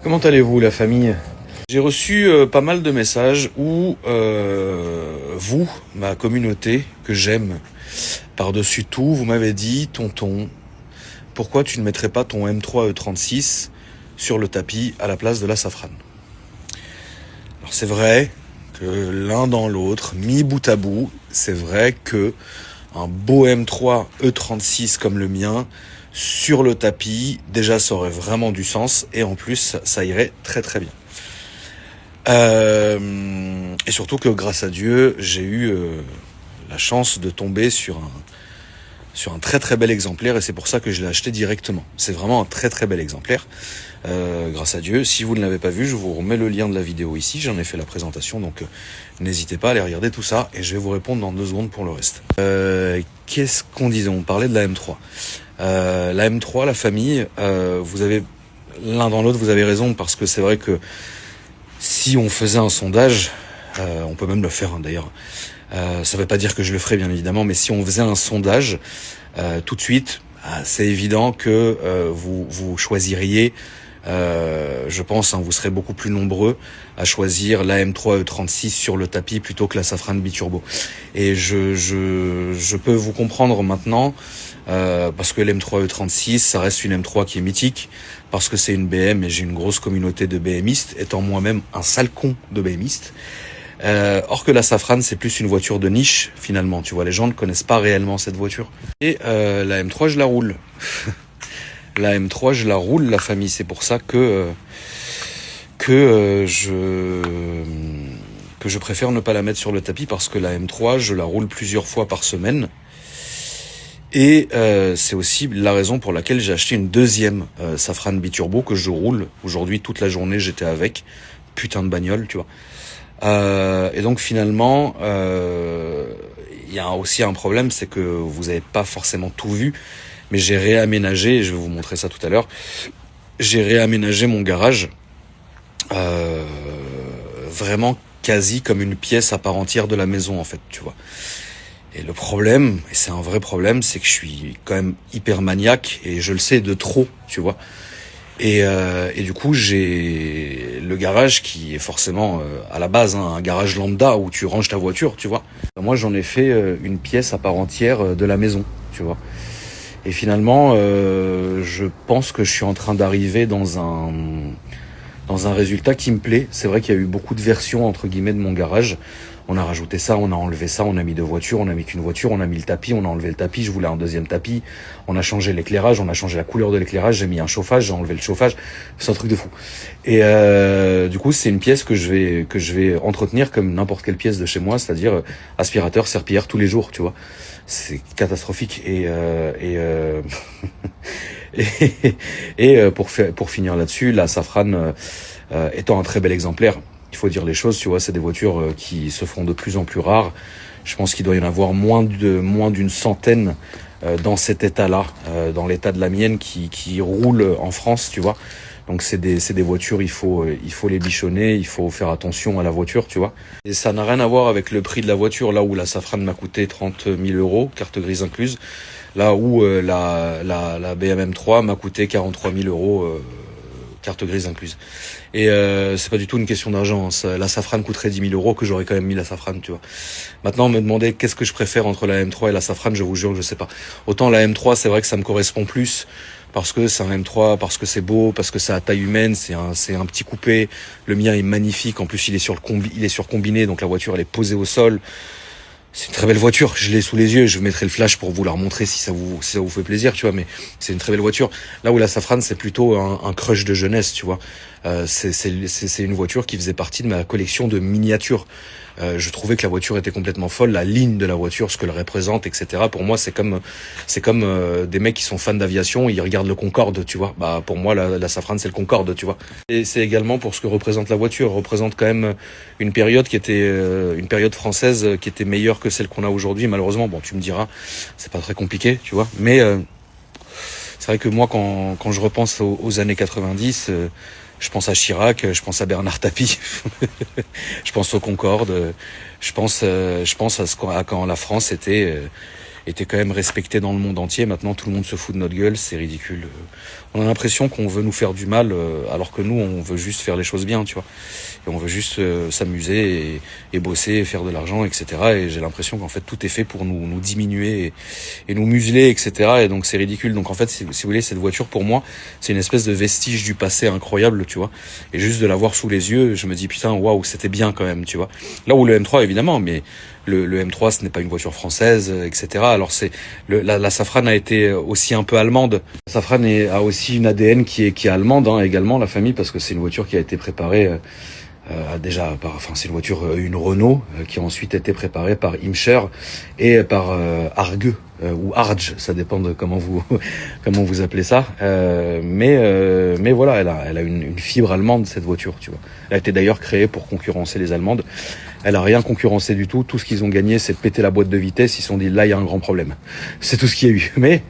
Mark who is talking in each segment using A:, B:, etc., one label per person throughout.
A: Comment allez-vous, la famille? J'ai reçu pas mal de messages où vous, ma communauté, que j'aime par-dessus tout, vous m'avez dit: tonton, pourquoi tu ne mettrais pas ton M3 E36 sur le tapis à la place de la Safrane? Alors c'est vrai que l'un dans l'autre, mis bout à bout, c'est vrai que un beau M3 E36 comme le mien, sur le tapis, déjà ça aurait vraiment du sens, et en plus ça irait très très bien. Et surtout que grâce à Dieu, j'ai eu la chance de tomber sur un très très bel exemplaire, et c'est pour ça que je l'ai acheté directement. C'est vraiment un très très bel exemplaire, grâce à Dieu. Si vous ne l'avez pas vu, je vous remets le lien de la vidéo ici, j'en ai fait la présentation, donc n'hésitez pas à aller regarder tout ça, et je vais vous répondre dans 2 secondes pour le reste. Qu'est-ce qu'on disait? On parlait de la M3. La M3, la famille, vous avez l'un dans l'autre, vous avez raison, parce que c'est vrai que si on faisait un sondage, on peut même le faire d'ailleurs, ça ne veut pas dire que je le ferai bien évidemment, mais si on faisait un sondage tout de suite, c'est évident que vous choisiriez, je pense, vous serez beaucoup plus nombreux à choisir la M3 E36 sur le tapis plutôt que la Safrane biturbo. Et je peux vous comprendre maintenant, parce que l'M3 E36, ça reste une M3 qui est mythique, parce que c'est une BM et j'ai une grosse communauté de BMistes, étant moi-même un sale con de BMiste. Or que la Safrane, c'est plus une voiture de niche, finalement. Tu vois, les gens ne connaissent pas réellement cette voiture. Et la M3, je la roule. La M3, je la roule, la famille. C'est pour ça que je préfère ne pas la mettre sur le tapis, parce que la M3, je la roule plusieurs fois par semaine. Et c'est aussi la raison pour laquelle j'ai acheté une deuxième Safrane biturbo que je roule. Aujourd'hui, toute la journée, j'étais avec. Putain de bagnole, tu vois. Et donc finalement, il y a aussi un problème, c'est que vous n'avez pas forcément tout vu, mais j'ai réaménagé, et je vais vous montrer ça tout à l'heure, j'ai réaménagé mon garage, vraiment quasi comme une pièce à part entière de la maison en fait, tu vois. Et le problème, et c'est un vrai problème, c'est que je suis quand même hyper maniaque, et je le sais de trop, tu vois. Et du coup, j'ai le garage qui est forcément à la base un garage lambda où tu ranges ta voiture, tu vois. Moi, j'en ai fait une pièce à part entière de la maison, tu vois. Et finalement, je pense que je suis en train d'arriver dans un résultat qui me plaît. C'est vrai qu'il y a eu beaucoup de versions entre guillemets de mon garage. On a rajouté ça, on a enlevé ça, on a mis 2 voitures, on a mis qu'une voiture, on a mis le tapis, on a enlevé le tapis, je voulais un deuxième tapis, on a changé l'éclairage, on a changé la couleur de l'éclairage, j'ai mis un chauffage, j'ai enlevé le chauffage, c'est un truc de fou. Et du coup, c'est une pièce que je vais entretenir comme n'importe quelle pièce de chez moi, c'est-à-dire aspirateur, serpillière tous les jours, tu vois. C'est catastrophique. Et pour finir là-dessus, la Safrane étant un très bel exemplaire, il faut dire les choses, tu vois, c'est des voitures qui se font de plus en plus rares. Je pense qu'il doit y en avoir moins d'une centaine dans cet état-là, dans l'état de la mienne qui roule en France, tu vois. Donc c'est des voitures, il faut les bichonner, il faut faire attention à la voiture, tu vois. Et ça n'a rien à voir avec le prix de la voiture, là où la Safrane m'a coûté 30 000 €, carte grise incluse, là où la BMW M3 m'a coûté 43 000 €, carte grise incluse. Et c'est pas du tout une question d'argent, hein. La Safrane coûterait 10 000 € que j'aurais quand même mis la Safrane, tu vois. Maintenant, me demander qu'est-ce que je préfère entre la M3 et la Safrane, je vous jure que je sais pas. Autant la M3, c'est vrai que ça me correspond plus, parce que c'est un M3, parce que c'est beau, parce que c'est à taille humaine, c'est un petit coupé. Le mien est magnifique, en plus il est sur combiné, donc la voiture elle est posée au sol. C'est une très belle voiture, je l'ai sous les yeux, je vous mettrai le flash pour vous la remontrer si ça vous fait plaisir, tu vois, mais c'est une très belle voiture. Là où la Safrane, c'est plutôt un crush de jeunesse, tu vois. C'est une voiture qui faisait partie de ma collection de miniatures. Je trouvais que la voiture était complètement folle, la ligne de la voiture, ce que elle représente, etc. Pour moi, c'est comme des mecs qui sont fans d'aviation, ils regardent le Concorde, tu vois. Bah pour moi, la Safrane, c'est le Concorde, tu vois. Et c'est également pour ce que représente la voiture. Elle représente quand même une période qui était une période française qui était meilleure que celle qu'on a aujourd'hui. Malheureusement, bon, tu me diras, c'est pas très compliqué, tu vois. Mais c'est vrai que moi, quand je repense aux années 90. Je pense à Chirac, je pense à Bernard Tapie, je pense au Concorde, je pense à quand la France était était quand même respecté dans le monde entier. Maintenant, tout le monde se fout de notre gueule, c'est ridicule. On a l'impression qu'on veut nous faire du mal, alors que nous, on veut juste faire les choses bien, tu vois. Et on veut juste s'amuser et bosser, et faire de l'argent, etc. Et j'ai l'impression qu'en fait, tout est fait pour nous diminuer et nous museler, etc. Et donc, c'est ridicule. Donc, en fait, si vous voulez, cette voiture, pour moi, c'est une espèce de vestige du passé incroyable, tu vois. Et juste de la voir sous les yeux, je me dis, putain, waouh, c'était bien quand même, tu vois. Là où le M3, évidemment, mais le M3, ce n'est pas une voiture française, etc. Alors la Safran a été aussi un peu allemande. La Safran a aussi une ADN qui est allemande, hein, également, la famille, parce que c'est une voiture qui a été préparée c'est une voiture, une Renault, qui a ensuite été préparée par Imscher et par Arge ou Arge, ça dépend de comment vous appelez ça. Mais voilà, elle a une fibre allemande, cette voiture, tu vois. Elle a été d'ailleurs créée pour concurrencer les Allemandes. Elle a rien concurrencé du tout. Tout ce qu'ils ont gagné, c'est de péter la boîte de vitesse. Ils se sont dit, là, il y a un grand problème. C'est tout ce qu'il y a eu. Mais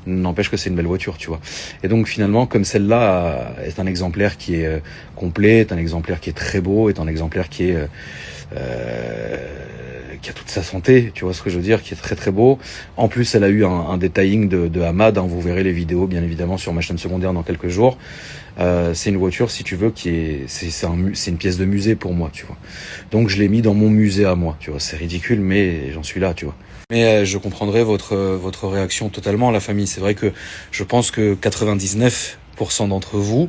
A: n'empêche que c'est une belle voiture, tu vois. Et donc finalement, comme celle-là est un exemplaire qui est complet, est un exemplaire qui est très beau, est un exemplaire qui a toute sa santé, tu vois ce que je veux dire, qui est très très beau. En plus, elle a eu un detailing de Hamad, hein, vous verrez les vidéos bien évidemment sur ma chaîne secondaire dans quelques jours. C'est une voiture, si tu veux, c'est une pièce de musée pour moi, tu vois. Donc je l'ai mis dans mon musée à moi, tu vois. C'est ridicule, mais j'en suis là, tu vois. Mais je comprendrai votre réaction totalement, la famille. C'est vrai que je pense que 99% d'entre vous,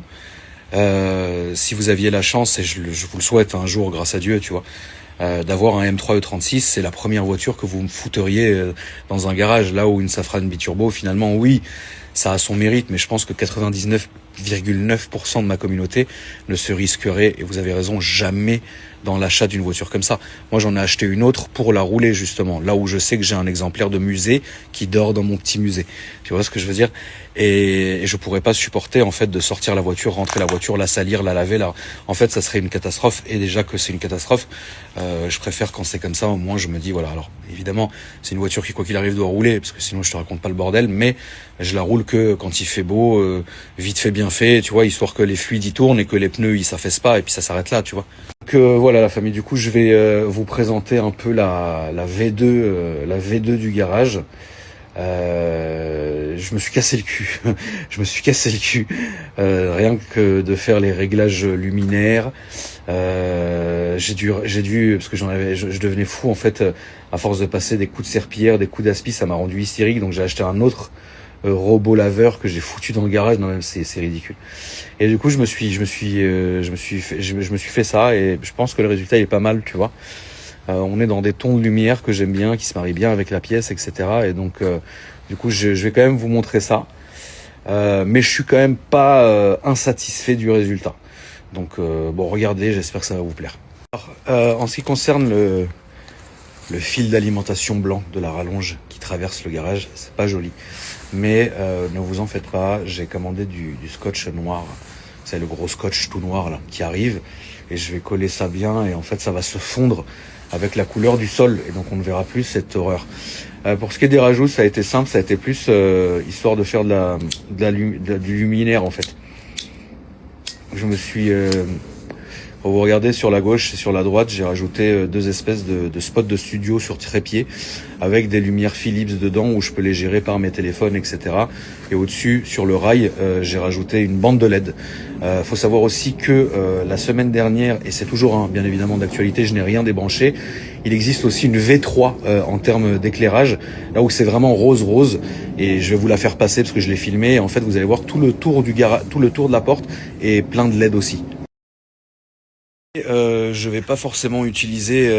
A: si vous aviez la chance, et je vous le souhaite un jour, grâce à Dieu, tu vois, d'avoir un M3 E36, c'est la première voiture que vous me fouteriez dans un garage, là où une Safran biturbo, finalement, oui, ça a son mérite, mais je pense que 99,9% de ma communauté ne se risquerait, et vous avez raison, jamais dans l'achat d'une voiture comme ça. Moi, j'en ai acheté une autre pour la rouler, justement, là où je sais que j'ai un exemplaire de musée qui dort dans mon petit musée. Tu vois ce que je veux dire? Et je pourrais pas supporter, en fait, de sortir la voiture, rentrer la voiture, la salir, la laver, là. En fait, ça serait une catastrophe. Et déjà que c'est une catastrophe, je préfère quand c'est comme ça, au moins, je me dis, voilà. Alors, évidemment, c'est une voiture qui, quoi qu'il arrive, doit rouler, parce que sinon, je te raconte pas le bordel, mais je la roule que quand il fait beau, vite fait, bien fait, tu vois, histoire que les fluides y tournent et que les pneus, ils s'affaissent pas, et puis ça s'arrête là, tu vois. Donc, voilà, la famille, du coup, je vais vous présenter un peu la V2 du garage. Je me suis cassé le cul. Je me suis cassé le cul. Rien que de faire les réglages luminaires. J'ai dû, parce que je devenais fou, en fait, à force de passer des coups de serpillière, des coups d'aspi, ça m'a rendu hystérique, donc j'ai acheté un autre robot laveur que j'ai foutu dans le garage. Non, même c'est ridicule. Et du coup, je me suis fait ça, et je pense que le résultat est pas mal, tu vois. On est dans des tons de lumière que j'aime bien, qui se marient bien avec la pièce, etc. Et donc, du coup, je vais quand même vous montrer ça. Mais je suis quand même pas insatisfait du résultat. Donc, bon, regardez, j'espère que ça va vous plaire. Alors, en ce qui concerne le fil d'alimentation blanc de la rallonge qui traverse le garage, c'est pas joli. Mais ne vous en faites pas, j'ai commandé du scotch noir. C'est le gros scotch tout noir là qui arrive. Et je vais coller ça bien, et en fait, ça va se fondre avec la couleur du sol, et donc on ne verra plus cette horreur. Pour ce qui est des rajouts, ça a été simple, ça a été plus histoire de faire du luminaire, en fait. Je me suis quand vous regardez sur la gauche et sur la droite, j'ai rajouté deux espèces de spots de studio sur trépied avec des lumières Philips dedans où je peux les gérer par mes téléphones, etc. Et au-dessus, sur le rail, j'ai rajouté une bande de LED. Faut savoir aussi que la semaine dernière, et c'est toujours bien évidemment d'actualité, je n'ai rien débranché, il existe aussi une V3 en termes d'éclairage, là où c'est vraiment rose, et je vais vous la faire passer parce que je l'ai filmé. Et en fait, vous allez voir tout le tour de la porte et plein de LED aussi. Je vais pas forcément utiliser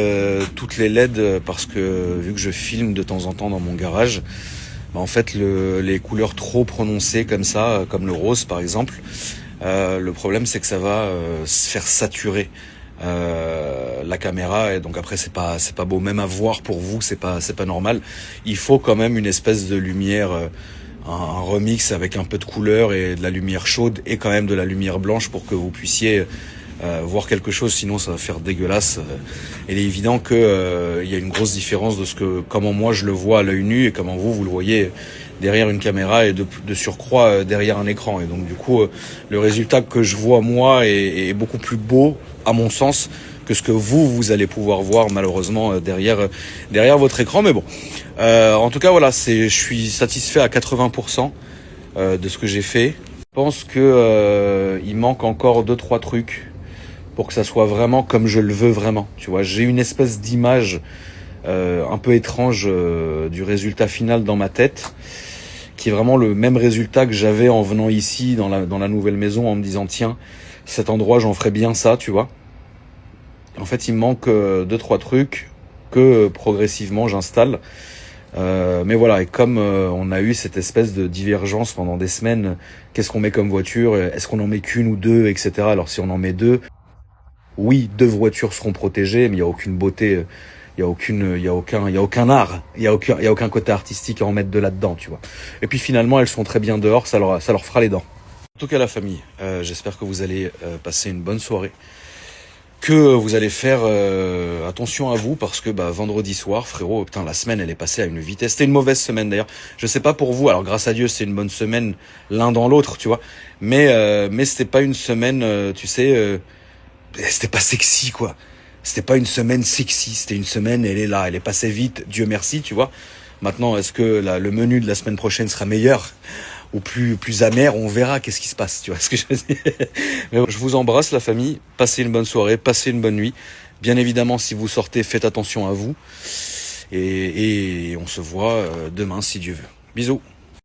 A: toutes les LED parce que vu que je filme de temps en temps dans mon garage, bah en fait les couleurs trop prononcées comme ça, comme le rose par exemple, le problème c'est que ça va se faire saturer la caméra, et donc après c'est pas beau, même à voir pour vous, c'est pas normal. Il faut quand même une espèce de lumière, un remix avec un peu de couleur et de la lumière chaude et quand même de la lumière blanche pour que vous puissiez voir quelque chose, sinon ça va faire dégueulasse. Il est évident que il y a une grosse différence de comment moi je le vois à l'œil nu et comment vous le voyez derrière une caméra, et de surcroît derrière un écran. Et donc du coup le résultat que je vois moi est beaucoup plus beau à mon sens que ce que vous allez pouvoir voir malheureusement derrière votre écran. Mais bon, en tout cas voilà, je suis satisfait à 80% de ce que j'ai fait. Je pense que il manque encore 2-3 trucs pour que ça soit vraiment comme je le veux vraiment. Tu vois, j'ai une espèce d'image un peu étrange du résultat final dans ma tête, qui est vraiment le même résultat que j'avais en venant ici dans la nouvelle maison, en me disant tiens, cet endroit j'en ferais bien ça, tu vois. En fait, il me manque 2-3 trucs que progressivement j'installe. Mais voilà, et comme on a eu cette espèce de divergence pendant des semaines, qu'est-ce qu'on met comme voiture, est-ce qu'on en met qu'une ou deux, etc. Alors si on en met deux, oui, deux voitures seront protégées, mais il y a aucune beauté, il y a aucun art, il y a aucun côté artistique à en mettre de là-dedans, tu vois. Et puis finalement, elles sont très bien dehors, ça leur fera les dents. En tout cas, la famille, j'espère que vous allez passer une bonne soirée, que vous allez faire attention à vous, parce que vendredi soir, frérot, putain, la semaine elle est passée à une vitesse. C'était une mauvaise semaine d'ailleurs. Je sais pas pour vous. Alors grâce à Dieu, c'est une bonne semaine l'un dans l'autre, tu vois. Mais c'était pas une semaine, tu sais, c'était pas sexy quoi. C'était pas une semaine sexy. C'était une semaine, elle est là, elle est passée vite. Dieu merci, tu vois. Maintenant, est-ce que le menu de la semaine prochaine sera meilleur ou plus amer? On verra qu'est-ce qui se passe, tu vois ce que je veux dire. Mais bon, je vous embrasse la famille, passez une bonne soirée, passez une bonne nuit. Bien évidemment, si vous sortez, faites attention à vous. Et on se voit demain si Dieu veut. Bisous.